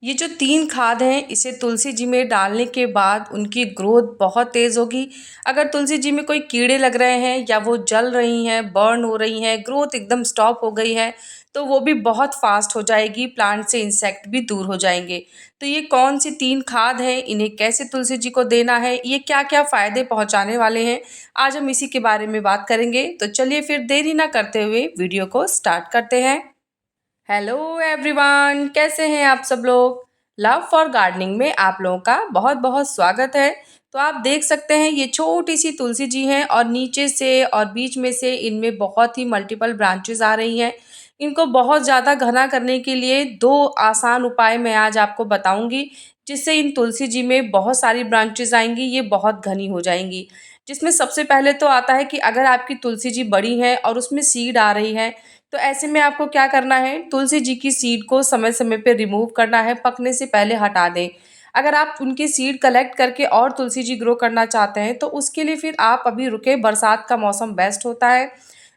ये जो 3 खाद हैं, इसे तुलसी जी में डालने के बाद उनकी ग्रोथ बहुत तेज़ होगी। अगर तुलसी जी में कोई कीड़े लग रहे हैं या वो जल रही हैं, बर्न हो रही हैं, ग्रोथ एकदम स्टॉप हो गई है, तो वो भी बहुत फ़ास्ट हो जाएगी, प्लांट से इंसेक्ट भी दूर हो जाएँगे। तो ये कौन-सी 3 खाद हैं, इन्हें कैसे तुलसी जी को देना है, ये क्या-क्या फ़ायदे पहुँचाने वाले हैं, आज हम इसी के बारे में बात करेंगे। तो चलिए फिर देरी ना करते हुए वीडियो को स्टार्ट करते हैं। हेलो एवरीवन, कैसे हैं आप सब लोग। लव फॉर गार्डनिंग में आप लोगों का बहुत बहुत स्वागत है। तो आप देख सकते हैं ये छोटी सी तुलसी जी हैं और नीचे से और बीच में से इनमें बहुत ही मल्टीपल ब्रांचेस आ रही हैं। इनको बहुत ज़्यादा घना करने के लिए दो आसान उपाय मैं आज आपको बताऊंगी, जिससे इन तुलसी जी में बहुत सारी ब्रांचेस आएंगी, ये बहुत घनी हो जाएंगी। जिसमें सबसे पहले तो आता है कि अगर आपकी तुलसी जी बड़ी है और उसमें सीड आ रही है, तो ऐसे में आपको क्या करना है, तुलसी जी की सीड को समय समय पे रिमूव करना है, पकने से पहले हटा दें। अगर आप उनकी सीड कलेक्ट करके और तुलसी जी ग्रो करना चाहते हैं, तो उसके लिए फिर आप अभी रुके, बरसात का मौसम बेस्ट होता है।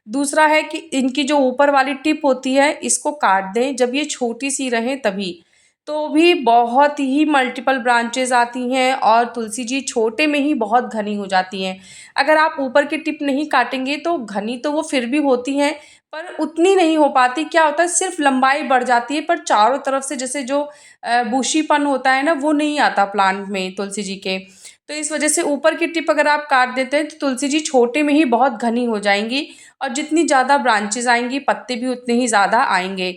दूसरा है कि इनकी जो ऊपर वाली टिप होती है, इसको काट दें जब ये छोटी सी रहें तभी। तो भी बहुत ही मल्टीपल ब्रांचेस आती हैं और तुलसी जी छोटे में ही बहुत घनी हो जाती हैं। अगर आप ऊपर की टिप नहीं काटेंगे तो घनी तो वो फिर भी होती हैं, पर उतनी नहीं हो पाती। क्या होता है, सिर्फ लंबाई बढ़ जाती है, पर चारों तरफ से जैसे जो बुशीपन होता है ना, वो नहीं आता प्लांट में तुलसी जी के। तो इस वजह से ऊपर की टिप अगर आप काट देते हैं तो तुलसी जी छोटे में ही बहुत घनी हो जाएंगी और जितनी ज़्यादा ब्रांचेस आएंगी, पत्ते भी उतने ही ज़्यादा आएंगे।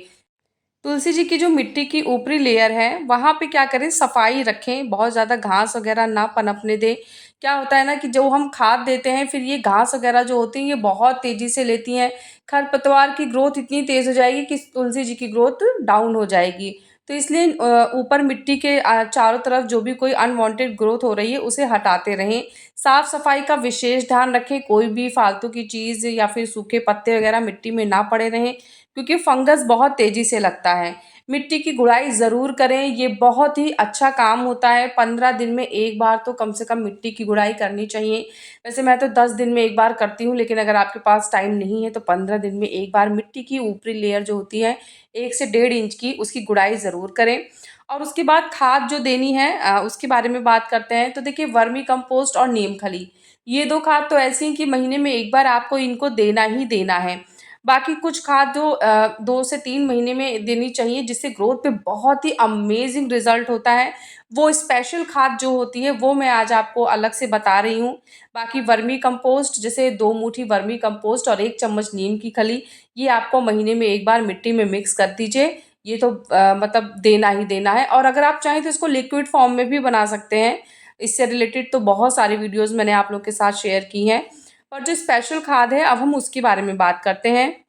तुलसी जी की जो मिट्टी की ऊपरी लेयर है, वहाँ पे क्या करें, सफाई रखें, बहुत ज़्यादा घास वगैरह ना पनपने दें। क्या होता है ना कि जो हम खाद देते हैं, फिर ये घास वगैरह जो होती हैं, ये बहुत तेज़ी से लेती हैं। खरपतवार की ग्रोथ इतनी तेज़ हो जाएगी कि तुलसी जी की ग्रोथ डाउन हो जाएगी। तो इसलिए ऊपर मिट्टी के चारों तरफ जो भी कोई अनवांटेड ग्रोथ हो रही है, उसे हटाते रहें। साफ सफाई का विशेष ध्यान रखें, कोई भी फालतू की चीज़ या फिर सूखे पत्ते वगैरह मिट्टी में ना पड़े रहें, क्योंकि फंगस बहुत तेज़ी से लगता है। मिट्टी की गुड़ाई ज़रूर करें, ये बहुत ही अच्छा काम होता है। 15 दिन में एक बार तो कम से कम मिट्टी की गुड़ाई करनी चाहिए। वैसे मैं तो 10 दिन में एक बार करती हूँ, लेकिन अगर आपके पास टाइम नहीं है तो 15 दिन में एक बार मिट्टी की ऊपरी लेयर जो होती है 1 से 1.5 इंच की, उसकी गुड़ाई ज़रूर करें। और उसके बाद खाद जो देनी है उसके बारे में बात करते हैं। तो देखिए, वर्मी कंपोस्ट और नीम खली, ये 2 खाद तो ऐसी हैं कि महीने में एक बार आपको इनको देना ही देना है। बाकी कुछ खाद जो 2 से 3 महीने में देनी चाहिए, जिससे ग्रोथ पे बहुत ही अमेज़िंग रिज़ल्ट होता है। वो स्पेशल खाद जो होती है, वो मैं आज आपको अलग से बता रही हूँ। बाकी वर्मी कंपोस्ट, जैसे 2 मुट्ठी वर्मी कंपोस्ट और 1 चम्मच नीम की खली, ये आपको महीने में एक बार मिट्टी में मिक्स कर दीजिए। ये तो मतलब देना ही देना है। और अगर आप चाहें तो इसको लिक्विड फॉर्म में भी बना सकते हैं। इससे रिलेटेड तो बहुत सारी वीडियोज़ मैंने आप लोग के साथ शेयर की हैं। और जो स्पेशल खाद है, अब हम उसके बारे में बात करते हैं।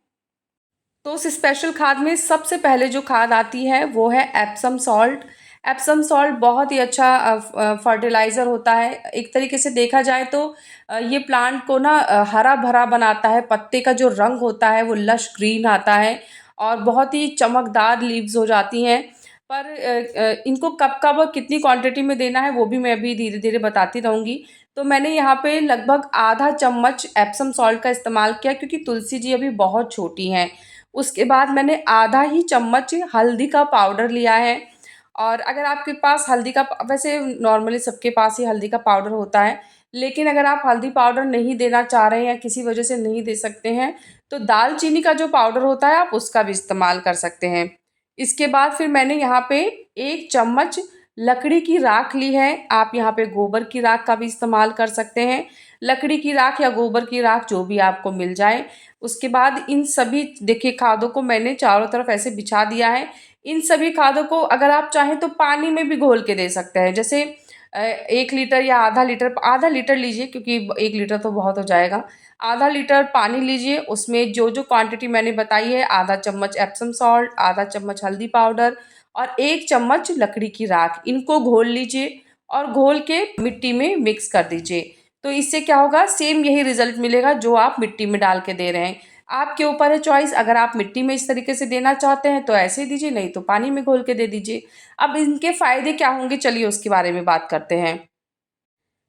तो उस स्पेशल खाद में सबसे पहले जो खाद आती है वो है एप्सम सॉल्ट। एप्सम सॉल्ट बहुत ही अच्छा फर्टिलाइज़र होता है। एक तरीके से देखा जाए तो ये प्लांट को ना हरा भरा बनाता है। पत्ते का जो रंग होता है वो लश ग्रीन आता है और बहुत ही चमकदार लीव्स हो जाती हैं। पर इनको कब कब और कितनी क्वांटिटी में देना है वो भी मैं अभी धीरे धीरे बताती रहूँगी। तो मैंने यहाँ पे लगभग आधा चम्मच एप्सम सॉल्ट का इस्तेमाल किया, क्योंकि तुलसी जी अभी बहुत छोटी हैं। उसके बाद मैंने आधा ही चम्मच हल्दी का पाउडर लिया है। और अगर आपके पास हल्दी का, वैसे नॉर्मली सबके पास ही हल्दी का पाउडर होता है, लेकिन अगर आप हल्दी पाउडर नहीं देना चाह रहे हैं या किसी वजह से नहीं दे सकते हैं, तो दालचीनी का जो पाउडर होता है आप उसका भी इस्तेमाल कर सकते हैं। इसके बाद फिर मैंने यहाँ पे 1 चम्मच लकड़ी की राख ली है। आप यहाँ पे गोबर की राख का भी इस्तेमाल कर सकते हैं। लकड़ी की राख या गोबर की राख, जो भी आपको मिल जाए। उसके बाद इन सभी देखिए खादों को मैंने चारों तरफ ऐसे बिछा दिया है। इन सभी खादों को अगर आप चाहें तो पानी में भी घोल के दे सकते हैं। जैसे 1 लीटर या आधा लीटर लीजिए, क्योंकि 1 लीटर तो बहुत हो जाएगा। आधा लीटर पानी लीजिए, उसमें जो जो क्वांटिटी मैंने बताई है, आधा चम्मच एप्सम सॉल्ट, आधा चम्मच हल्दी पाउडर और 1 चम्मच लकड़ी की राख, इनको घोल लीजिए और घोल के मिट्टी में मिक्स कर दीजिए। तो इससे क्या होगा, सेम यही रिजल्ट मिलेगा जो आप मिट्टी में डाल के दे रहे हैं। आपके ऊपर है चॉइस, अगर आप मिट्टी में इस तरीके से देना चाहते हैं तो ऐसे ही दीजिए, नहीं तो पानी में घोल के दे दीजिए। अब इनके फ़ायदे क्या होंगे, चलिए उसके बारे में बात करते हैं।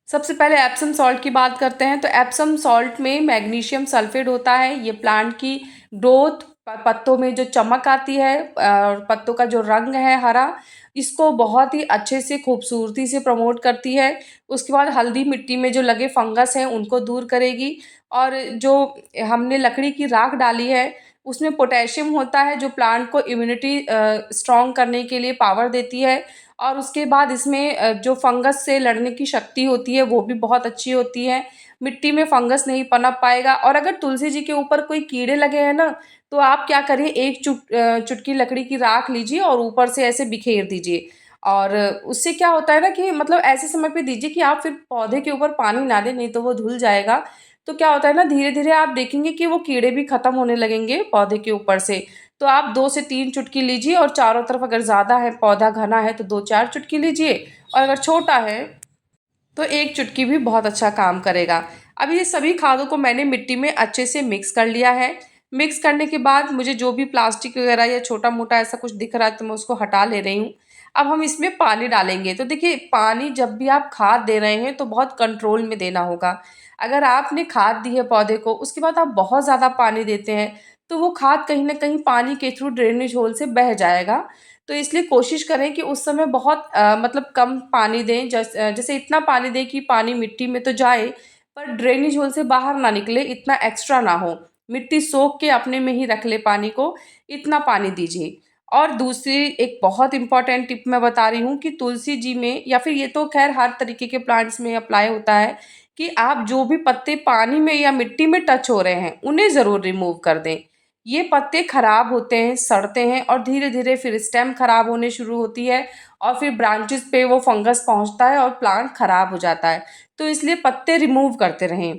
सबसे पहले एप्सम सॉल्ट की बात करते हैं। तो एप्सम सॉल्ट में मैग्नीशियम सल्फेट होता है। ये प्लांट की ग्रोथ, पत्तों में जो चमक आती है, पत्तों का जो रंग है हरा, इसको बहुत ही अच्छे से खूबसूरती से प्रमोट करती है। उसके बाद हल्दी मिट्टी में जो लगे फंगस हैं उनको दूर करेगी। और जो हमने लकड़ी की राख डाली है उसमें पोटेशियम होता है जो प्लांट को इम्यूनिटी स्ट्रॉन्ग करने के लिए पावर देती है। और उसके बाद इसमें जो फंगस से लड़ने की शक्ति होती है वो भी बहुत अच्छी होती है। मिट्टी में फंगस नहीं पनप पाएगा। और अगर तुलसी जी के ऊपर कोई कीड़े लगे हैं ना, तो आप क्या करिए, एक चुटकी लकड़ी की राख लीजिए और ऊपर से ऐसे बिखेर दीजिए। और उससे क्या होता है ना कि मतलब ऐसे समय पे दीजिए कि आप फिर पौधे के ऊपर पानी ना दें, नहीं तो वो धुल जाएगा। तो क्या होता है ना, धीरे धीरे आप देखेंगे कि वो कीड़े भी खत्म होने लगेंगे पौधे के ऊपर से। तो आप 2 से 3 चुटकी लीजिए और चारों तरफ, अगर ज़्यादा है पौधा घना है तो 2-4 चुटकी लीजिए, और अगर छोटा है तो 1 चुटकी भी बहुत अच्छा काम करेगा। अब ये सभी खादों को मैंने मिट्टी में अच्छे से मिक्स कर लिया है। मिक्स करने के बाद मुझे जो भी प्लास्टिक वगैरह या छोटा मोटा ऐसा कुछ दिख रहा है तो मैं उसको हटा ले रही हूँ। अब हम इसमें पानी डालेंगे। तो देखिए, पानी जब भी आप खाद दे रहे हैं तो बहुत कंट्रोल में देना होगा। अगर आपने खाद दी है पौधे को, उसके बाद आप बहुत ज़्यादा पानी देते हैं, तो वो खाद कहीं न कहीं पानी के थ्रू ड्रेनेज होल से बह जाएगा। तो इसलिए कोशिश करें कि उस समय बहुत मतलब कम पानी दें। जैसे इतना पानी दें कि पानी मिट्टी में तो जाए, पर ड्रेनेज होल से बाहर ना निकले, इतना एक्स्ट्रा ना हो। मिट्टी सोख के अपने में ही रख ले पानी को, इतना पानी दीजिए। और दूसरी एक बहुत इम्पोर्टेंट टिप मैं बता रही हूँ कि तुलसी जी में, या फिर ये तो खैर हर तरीके के प्लांट्स में अप्लाई होता है, कि आप जो भी पत्ते पानी में या मिट्टी में टच हो रहे हैं उन्हें ज़रूर रिमूव कर दें। ये पत्ते खराब होते हैं, सड़ते हैं, और धीरे धीरे फिर स्टेम खराब होने शुरू होती है, और फिर ब्रांचेस पे वो फंगस पहुंचता है और प्लांट खराब हो जाता है। तो इसलिए पत्ते रिमूव करते रहें।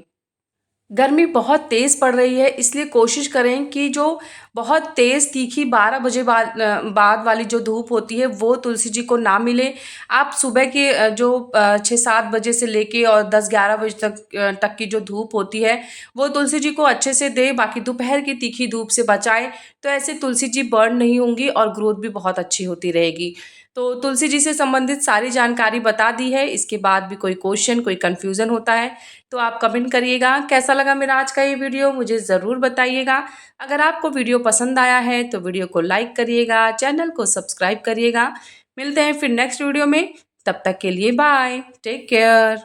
गर्मी बहुत तेज़ पड़ रही है, इसलिए कोशिश करें कि जो बहुत तेज़ तीखी 12 बजे बाद वाली जो धूप होती है वो तुलसी जी को ना मिले। आप सुबह के 6-7 बजे से लेके और 10-11 बजे तक की जो धूप होती है वो तुलसी जी को अच्छे से दें। बाकी दोपहर की तीखी धूप से बचाएं। तो ऐसे तुलसी जी बर्न नहीं होंगी और ग्रोथ भी बहुत अच्छी होती रहेगी। तो तुलसी जी से संबंधित सारी जानकारी बता दी है। इसके बाद भी कोई क्वेश्चन, कोई कन्फ्यूज़न होता है तो आप कमेंट करिएगा। कैसा लगा मेरा आज का ये वीडियो मुझे ज़रूर बताइएगा। अगर आपको वीडियो पसंद आया है तो वीडियो को लाइक करिएगा, चैनल को सब्सक्राइब करिएगा। मिलते हैं फिर नेक्स्ट वीडियो में। तब तक के लिए बाय, टेक केयर।